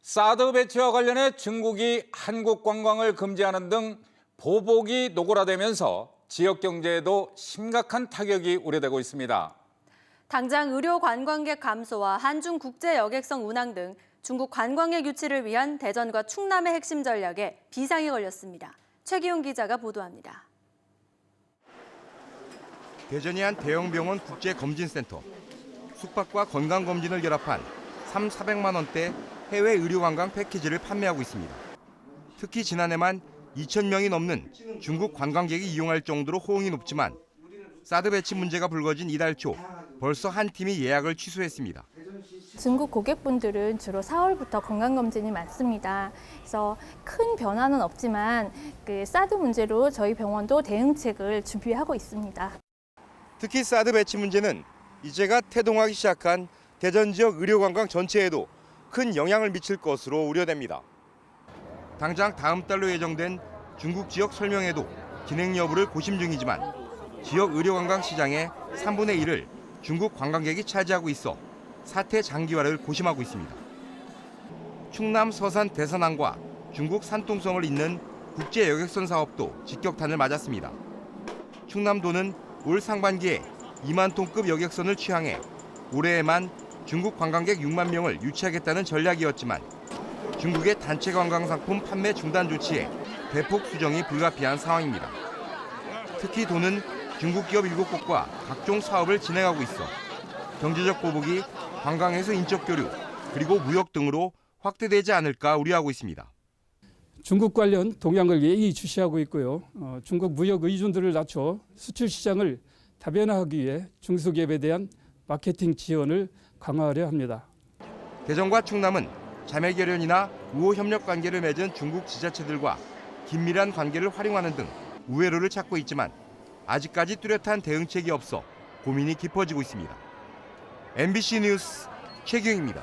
사드 배치와 관련해 중국이 한국 관광을 금지하는 등 보복이 노골화되면서 지역 경제에도 심각한 타격이 우려되고 있습니다. 당장 의료 관광객 감소와 한중 국제 여객선 운항 등 중국 관광객 유치를 위한 대전과 충남의 핵심 전략에 비상이 걸렸습니다. 최기훈 기자가 보도합니다. 대전의 한 대형 병원 국제검진센터. 숙박과 건강검진을 결합한 400만 원대 해외 의료관광 패키지를 판매하고 있습니다. 특히 지난해만 2,000명이 넘는 중국 관광객이 이용할 정도로 호응이 높지만 사드 배치 문제가 불거진 이달 초 벌써 한 팀이 예약을 취소했습니다. 중국 고객분들은 주로 4월부터 건강검진이 많습니다. 그래서 큰 변화는 없지만 사드 문제로 저희 병원도 대응책을 준비하고 있습니다. 특히 사드 배치 문제는 이제가 태동하기 시작한 대전 지역 의료관광 전체에도 큰 영향을 미칠 것으로 우려됩니다. 당장 다음 달로 예정된 중국 지역 설명회도 진행 여부를 고심 중이지만 지역 의료관광 시장의 3분의 1을 중국 관광객이 차지하고 있어 사태 장기화를 고심하고 있습니다. 충남 서산 대산항과 중국 산통성을 잇는 국제 여객선 사업도 직격탄을 맞았습니다. 충남도는 올 상반기에 2만 톤급 여객선을 취항해 올해에만 중국 관광객 6만 명을 유치하겠다는 전략이었지만 중국의 단체 관광 상품 판매 중단 조치에 대폭 수정이 불가피한 상황입니다. 특히 도는 중국 기업 7곳과 각종 사업을 진행하고 있어 경제적 보복이 관광에서 인적 교류 그리고 무역 등으로 확대되지 않을까 우려하고 있습니다. 중국 관련 동향을 예의주시하고 있고요. 중국 무역 의존도를 낮춰 수출 시장을 다변화하기 위해 중소기업에 대한 마케팅 지원을 강화하려 합니다. 대전과 충남은 자매 결연이나 우호 협력 관계를 맺은 중국 지자체들과 긴밀한 관계를 활용하는 등 우회로를 찾고 있지만 아직까지 뚜렷한 대응책이 없어 고민이 깊어지고 있습니다. MBC 뉴스 최기웅입니다.